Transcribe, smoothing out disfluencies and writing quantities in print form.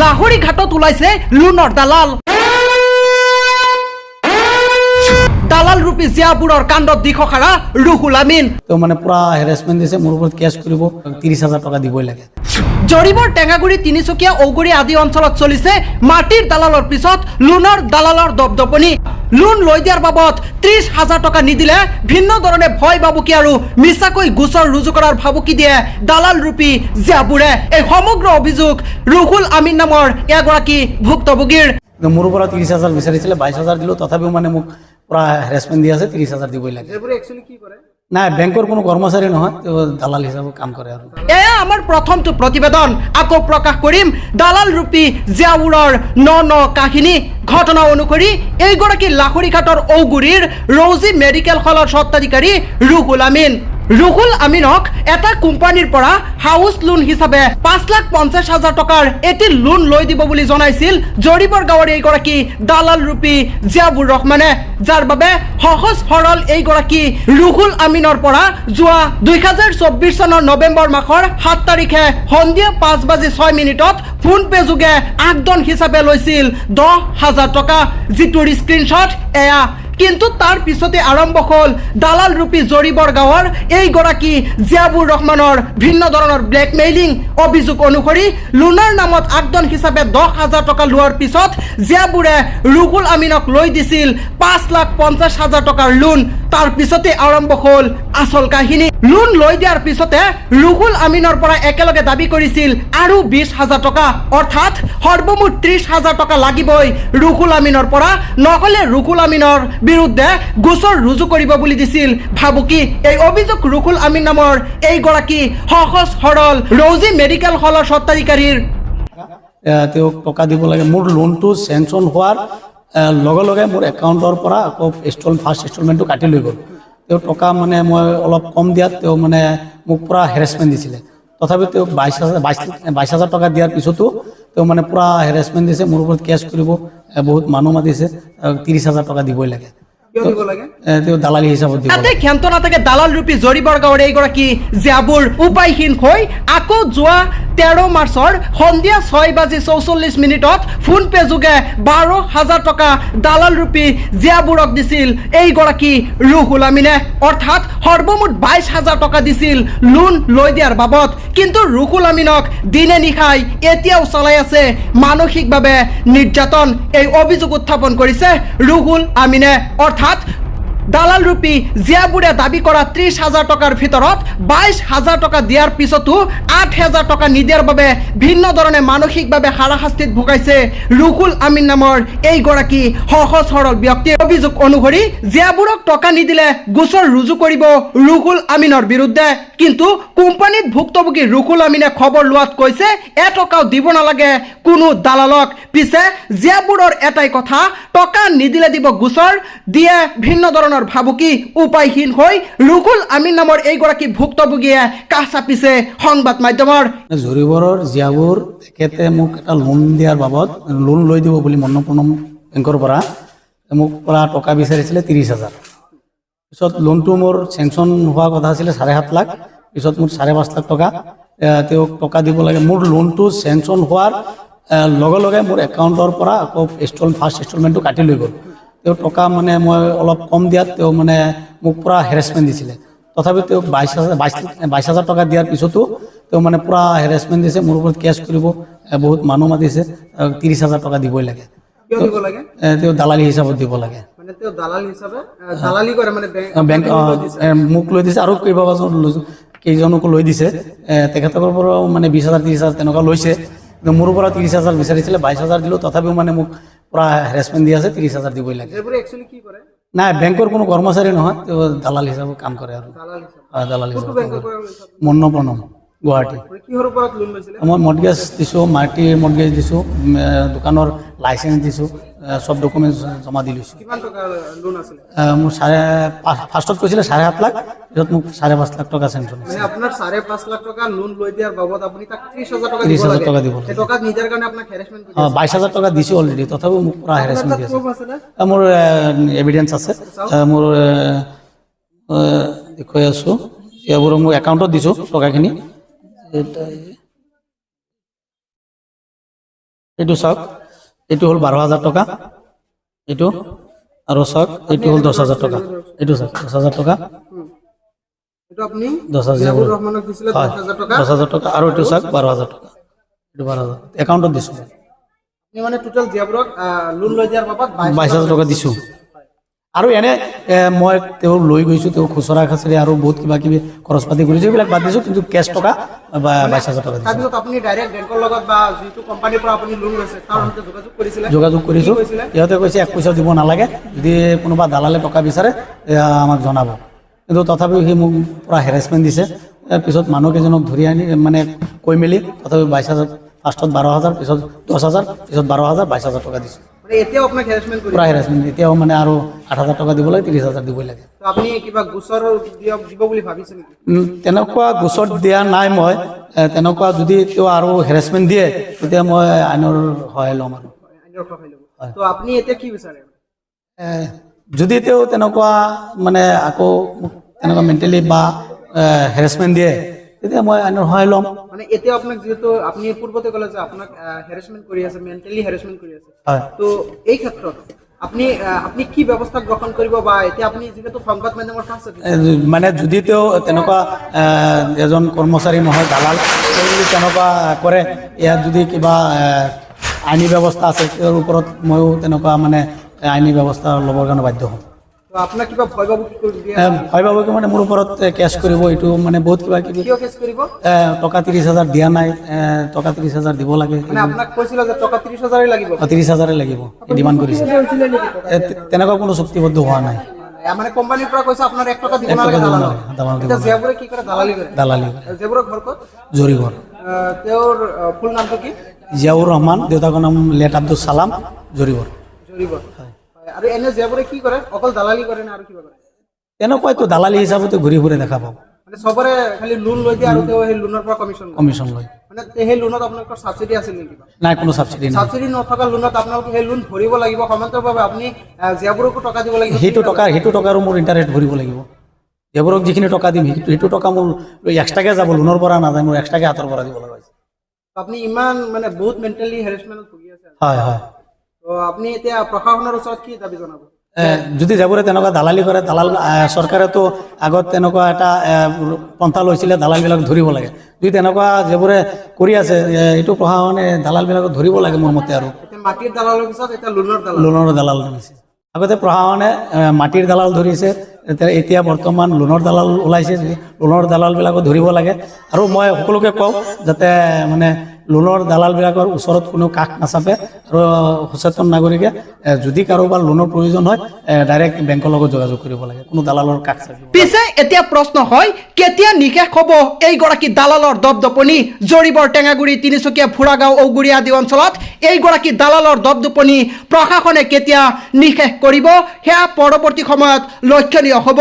লাহৰী ঘাটত ওলাইছে লোনৰ দালাল দালাল ৰূপী জিয়াপুৰৰ কাণ্ডত দিশহাৰা ৰুহুল আমিন তো মানে পুৰা হ্যাৰাসমেন্ট দিছে মোৰ উপৰ কেস কৰিব 30,000 টাকা দিবই লাগে জৰিবৰ টেঙাগুৰি তিনিচুকীয়া ঔগুৰি আদি অঞ্চলত চলিছে মাটিৰ দালালৰ পিছত লোনৰ দালালৰ দপদপনি লোন লৈ দিয়াৰ বাবদ 30,000 টকা নিদিলে ভিন্ন ধৰণে ভয় ভাবুকি আৰু মিছাকৈ গোচৰ ৰুজু কৰাৰ ভাবুকি দিয়ে দালাল ৰূপী জিয়াপুৰে এই সমগ্ৰ অভিযোগ ৰুহুল আমিন নামৰ এগৰাকী ভুক্তভোগীৰ মোৰ উপৰ 30,000 বিচাৰিছিলে 22,000 দিলো তথাপিও মানে মোক পুৰা হ্যাৰাসমেন্ট দি আছে 30,000 দিবই লাগে না ব্যাংকৰ কোনো কৰ্মচাৰী নহয় তো দালাল হিসাবে কাম কৰে আৰ এয়া আমাৰ প্ৰথমটো প্ৰতিবেদন আকৌ প্ৰকাশ কৰিম দালাল ৰূপী জিয়াপুৰৰ ন কাহিনী ঘটনা অনুসৰি এইগৰাকী লাহৰীঘাটৰ ঔগুৰিৰ ৰৌজি মেডিকেল হলৰ স্বত্বাধিকাৰী ৰুহুল আমিনক এটা কোম্পানীৰ পৰা হাউচ লোন হিচাপে 5,50,000 টকাৰ এটি লোন লৈ দিব বুলি জনাইছিল জৰিবৰ গাঁৱৰ এইগৰাকী দালাল ৰূপী জিয়াবুৰ ৰহমানে যাৰ বাবে সহজ সৰল এইগৰাকী ৰুহুল আমিনৰ পৰা যোৱা 2024 চনৰ নৱেম্বৰ মাহৰ 7 তাৰিখে সন্ধিয়া 5:06 ফোন পে যোগে আগদন হিচাপে লৈছিল 10,000 টকা যিটোৰ স্ক্ৰীনশ্বট এয়া কিন্তু তাৰ পিছতে আৰম্ভ হ'ল দালাল ৰূপী জৰিবৰ গাঁৱৰ এইগৰাকী জিয়াবুৰ ৰহমানৰ ভিন্ন ধৰণৰ ব্লেকমেইলিং অভিযোগ অনুসৰি লোনৰ নামত আগদন হিচাপে 10,000 টকা লোৱাৰ পিছত জিয়াবুৰে ৰুহুল আমিনক লৈ দিছিল 5,50,000 টকাৰ লোন তাৰ পিছতে আৰম্ভ হ'ল আচল কাহিনী লোন লৈ দিয়াৰ পিছতে ৰুহুল আমিনৰ পৰা একেলগে দাবী কৰিছিল আৰু 20,000 টকা অৰ্থাৎ সৰ্বমুঠ 30,000 টকা লাগিবই ৰুহুল আমিনৰ পৰা নহলে ৰুহুল আমিনৰ বিৰুদ্ধে গোচৰ ৰুজু কৰিব বুলি দিছিল ভাবুকি এই অভিযোগ ৰুহুল আমিন নামৰ এইগৰাকী সহজ সৰল ৰৌজি মেডিকেল হলৰ স্বত্বাধিকাৰীৰ তেওঁক টকা দিব লাগে মোৰ লোনটো চেংচন হোৱাৰ লগে লগে মোৰ একাউণ্টৰ পৰা আকৌ ফাৰ্ষ্ট ইনষ্টলমেণ্টটো কাটি লৈ গ'ল তেওঁ টকা মানে মই অলপ কম দিয়াত তেওঁ মানে মোক পুৰা হেৰাসমেণ্ট দিছিলে তথাপি তেওঁ 22,000 টকা দিয়াৰ পিছতো তেওঁ মানে পুৰা হেৰাসমেণ্ট দিছে মোৰ ওপৰত কেছ কৰিব বহুত মানুহ মাতিছে 30,000 টকা দিবই লাগে তেওঁ দালালি হিচাপত দিব তাতে ক্ষান্ত নাথাকে দালাল ৰূপী জৰিবৰ গাঁৱৰ এইগৰাকী জিয়াবুৰ উপায়হীন হৈ আকৌ যোৱা 13 মাৰ্চৰ সন্ধিয়া 6:44 ফোন পে যোগে 12,000 টকা দালাল ৰূপী জিয়াবুৰক দিছিল এইগৰাকী ৰুহুল আমিনে অৰ্থাৎ সৰ্বমুঠ 22,000 টকা দিছিল লোন লৈ দিয়াৰ বাবদ কিন্তু ৰুহুল আমিনক দিনে নিশাই এতিয়াও চলাই আছে মানসিকভাৱে নিৰ্যাতন এই অভিযোগ উত্থাপন কৰিছে ৰুহুল আমিনে অৰ্থাৎ দালাল ৰূপী জিয়াবুৰে দাবী কৰা 30,000 টকাৰ ভিতৰত 22,000 টকা দিয়াৰ পিছতো 8,000 টকা নিদিয়াৰ বাবে ভিন্ন ধৰণে মানসিকভাৱে হাৰাশাস্তিত ভুগাইছে ৰুহুল আমিন নামৰ এইগৰাকী সহজ সৰল ব্যক্তিৰ অভিযোগ অনুসৰি জিয়াবুৰক টকা নিদিলে গোচৰ ৰুজু কৰিব ৰুহুল আমিনৰ বিৰুদ্ধে কিন্তু কোম্পানীত ভুক্তভোগী ৰুহুল আমিনে খবৰ লোৱাত কৈছে এটকাও দিব নালাগে কোনো দালালক পিছে জিয়াবুৰৰ এটাই কথা টকা নিদিলে দিব গোচৰ দিয়ে ভিন্ন ধৰণৰ ভাবুকি উপায়হীন হৈ ৰুহুল আমিন নামৰ এইগৰাকী ভুক্তভোগীয়ে কাষ চাপিছে সংবাদ মাধ্যমৰ জৰিবৰৰ জিয়াবুৰ তেখেতে মোক এটা লোন দিয়াৰ বাবদ লোন লৈ দিব বুলি মন্নপূৰ্ণম বেংকৰ পৰা মোক পৰা টকা বিচাৰিছিলে 30,000 পিছত লোনটো মোৰ চেংচন হোৱা কথা আছিলে 7.5 লাখ পিছত মোৰ 5.5 লাখ টকা তেওঁক টকা দিব লাগে মোৰ লোনটো চেংচন হোৱাৰ লগে লগে মোৰ একাউণ্টৰ পৰা আকৌ ফাৰ্ষ্ট ইনষ্টলমেণ্টটো কাটি লৈ গ'ল তেওঁ টকা মানে মই অলপ কম দিয়াত তেওঁ মানে মোক পুৰা হেৰাসমেণ্ট দিছিলে তথাপি তেওঁ 22,000 টকা দিয়াৰ পিছতো তেওঁ মানে পুৰা হেৰাসমেণ্ট দিছে মোৰ ওপৰত কেছ কৰিব বহুত মানুহ মাতিছে 30,000 টকা দিবই লাগে তেওঁ দালালি হিচাপত দিব লাগে বেংক মোক লৈ দিছে আৰু কেইজনকো লৈ দিছে তেখেতসকলৰ পৰাও মানে 20,000 30,000 তেনেকুৱা লৈছে মোৰ পৰা 30,000 বিচাৰিছিলে 22,000 দিলো তথাপিও মানে মোক পুৰা হেৰাসমেণ্ট দি আছে 30,000 দিবই লাগে নাই বেংকৰ কোনো কৰ্মচাৰী নহয় তেওঁ দালাল হিচাপে কাম কৰে আৰু দালাল হিচাপে মন্নপূৰ্ণম গুৱাহাটী মই মৰ্টগেজ দিছোঁ মাটিৰ মৰ্টগেজ দিছোঁ দোকানৰ লাইচেঞ্চ দিছোঁ সব ডকুমেণ্টছ জমা দি লৈছোঁ মোৰ ফাৰ্ষ্টত কৈছিলে 7.5 লাখ পিছত মোক 5.5 লাখ টকা চেংচন হৈছে 5.5 লাখ টকা লোন লৈ দিয়াৰ বাবদ আপুনি তাক 30,000 টকা দিব লাগে টকা নিদিয়াৰ কাৰণে আপোনাক হেৰাসমেণ্ট 22,000 টকা দিছোঁ অলৰেডি তথাপিও মোক পুৰা হেৰাসমেণ্ট দি আছে মোৰ এভিডেন্স আছে মোৰ দেখুৱাই আছোঁ এইবোৰ মোৰ একাউণ্টত দিছোঁ টকাখিনি এইটো চাওক, এইটো হ'ল 12,000 টকা, এইটো আৰু চাওক এইটো হ'ল 10,000 টকা, এইটো চাওক 10,000 টকা, এইটো আপনি 10,000 জিয়াউর রহমানক দিছিলে হয় 10,000 টাকা 10,000 টকা, আৰু এইটো চাওক 12,000 টকা, এইটো 12,000 একাউণ্টত দিছোঁ। আপনি মানে টোটাল জিয়াউরক লোন লৈ দিয়াৰ বাবদ 22,000 টকা দিছোঁ। আৰু এনে মই তেওঁ লৈ গৈছোঁ, তেওঁ খুচৰা খাচৰি আৰু বহুত কিবা কিবি খৰচ পাতি কৰিছোঁ, এইবিলাক বাদ দিছোঁ, কিন্তু কেছ টকা 22,000 টকা দিছোঁ। তাৰপিছত আপুনি ডাইৰেক্ট বেংকৰ লগত বা যিটো কোম্পানীৰ পৰা আপুনি লোন লৈছে তাৰ সৈতে যোগাযোগ কৰিছিলে? যোগাযোগ কৰিছোঁ, সিহঁতে কৈছে 1 পইচা দিব নালাগে, যদি কোনোবা দালালে টকা বিচাৰে আমাক জনাব। কিন্তু তথাপিও সি মোক পূৰা হেৰেছমেণ্ট দিছে। পিছত মানুহকেইজনক ধৰি আনি মানে কৈ মেলি তথাপি 22,000, ফাৰ্ষ্টত 12,000, পিছত 10,000, পিছত 12,000, 22,000 টকা দিছোঁ। মানে এতিয়াও আপোনাক হেৰাসমেণ্ট কৰি পূৰা হেৰেছমেণ্ট। এতিয়াও মানে আৰু 8,000 টকা দিব লাগে, 30,000 দিবই লাগে। তো আপুনি কিবা গোচৰ দিব বুলি ভাবিছে নেকি? তেনেকুৱা গোচৰ দিয়া নাই মই। তেনেকুৱা যদি তেওঁ আৰু হেৰেছমেণ্ট দিয়ে তেতিয়া মই আইনৰ সহায় ল'ম আৰু। আইনৰ সহায় ল'ব। তো আপুনি এতিয়া কি বিচাৰে? যদি তেওঁ তেনেকুৱা মানে আকৌ মোক তেনেকুৱা মেণ্টেলি বা হেৰেছমেণ্ট দিয়ে তেতিয়া মই আইনৰ সহায় ল'ম। মানে এতিয়া আপোনাক যিহেতু আপুনি পূৰ্বতে ক'লে যে আপোনাক হেৰাসমেণ্ট কৰি আছে, মেণ্টেলি হেৰাসমেণ্ট কৰি আছে, হয়। তো এই ক্ষেত্ৰত আপুনি কি ব্যৱস্থা গ্ৰহণ কৰিব বা এতিয়া আপুনি যিহেতু সংবাদ মাধ্যমৰ ফাৰ্ষ্ট মানে যদি তেওঁ তেনেকুৱা এজন কৰ্মচাৰী নহয়, দালাল, তেওঁ যদি তেনেকুৱা কৰে, ইয়াত যদি কিবা আইনী ব্যৱস্থা আছে তেওঁৰ ওপৰত ময়ো তেনেকুৱা মানে আইনী ব্যৱস্থা ল'বৰ কাৰণে বাধ্য হ'ম। তো আপোনাক কিবা ভয় পাব কি কৰিব দিয়ে? ভয় পাব কি মানে মোৰ ওপৰত কেছ কৰিব, এইটো মানে বহুত কিবা কিবি কিয় কেছ কৰিব? টকা 30,000 দিয়া নাই, টকা 30,000 দিব লাগে, মানে আপোনাক কৈছিল যে টকা 30,000 লাগিব, 30,000 লাগিব ডিমাণ্ড কৰিছে। তেনেকুৱা কোনো চুক্তিবদ্ধ হোৱা নাই। মানে কোম্পানীৰ পৰা কৈছে আপোনাৰ 1 টকা দিব 1 নালাগে টকা দিব দালালক। নালাগে, দালাল দিব এতিয়া নালাগে। জিয়াবুৰে কি কৰে? দালালি কৰে। দালালি কৰে। জিয়াবুৰৰ ঘৰ ক'ত? জৰিঘৰ। তেওঁৰ ফুল নামটো কি? জিয়াউৰ ৰহমান, দেউতাকৰ নাম লেট আব্দুল ছালাম, জৰিঘৰ। জৰিবৰ। আৰু এনে জিয়াবুৰে কি কৰে? অকল দালালি কৰে নে আৰু কিবা কৰে? তেনেকুৱাইতো দালালি হিচাপতে ঘূৰি ফুৰে দেখা পাওঁ, মানে চবৰে খালি লোন লৈ দিয়ে আৰু তেওঁ সেই লোনৰ পৰা কমিশ্যন লয়। কমিশ্যন লয়। মানে সেই লোনত আপোনালোকৰ ছাবচিডি আছিল নেকি? নাই, কোনো ছাবচিডি নাই। ছাবচিডি নথকা লোনত আপোনালোকে সেই লোন ভৰিব লাগিব, সমান্তৰালভাৱে আপুনি জিয়াবুৰকো টকা দিব লাগিব। সেইটো টকাৰো মোৰ ইণ্টাৰেষ্ট ভৰিব লাগিব। দেৱৰক যিখিনি টকা দিম সেইটো টকা মোৰ এক্সট্ৰাকৈ যাব, লোনৰ পৰা নাযায়, মোৰ এক্সট্ৰাকৈ হাতৰ পৰা দিব লগা হৈছে। আপুনি ইমান মানে বহুত মেণ্টেলি হেৰেছমেণ্টত ভুগি আছে। হয় হয়। তো আপুনি এতিয়া প্ৰশাসনৰ ওচৰত কি দাবী জনাব? যদি যাবৰে তেনেকুৱা দালালি কৰে, দালাল চৰকাৰেতো আগত তেনেকুৱা এটা পন্থা লৈছিলে, দালালবিলাক ধৰিব লাগে। যদি তেনেকুৱা যিবোৰে কৰি আছে, এইটো প্ৰশাসনে দালালবিলাকক ধৰিব লাগে মোৰ মতে। আৰু এতিয়া মাটিৰ দালালৰ পিছত এতিয়া লোনৰ দালাল ধৰিছে। আগতে প্ৰশাসনে মাটিৰ দালাল ধৰিছে, এতিয়া বৰ্তমান লোনৰ দালাল ওলাইছে। লোনৰ দালালবিলাকো ধৰিব লাগে। আৰু মই সকলোকে কওঁ যাতে মানে লোনৰ দালালবিলাকৰ ওচৰত কোনো কাষ নাচাপে, আৰু সচেতন নাগৰিকে যদি কাৰোবাৰ লোনৰ প্ৰয়োজন হয় ডাইৰেক্ট বেংকৰ লগত যোগাযোগ কৰিব লাগে, কোনো দালালৰ কাষ চাপিব। পিছে এতিয়া প্ৰশ্ন হয়, কেতিয়া নিশেষ হ'ব এইগৰাকী দালালৰ দপদপনি? জৰিবৰ, টেঙাগুৰি, তিনিচুকীয়া, ফুৰাগাঁও, ঔগুৰি আদি অঞ্চলত এইগৰাকী দালালৰ দপদপনি প্ৰশাসনে কেতিয়া নিশেষ কৰিব, সেয়া পৰৱৰ্তী সময়ত লক্ষণীয় হ'ব।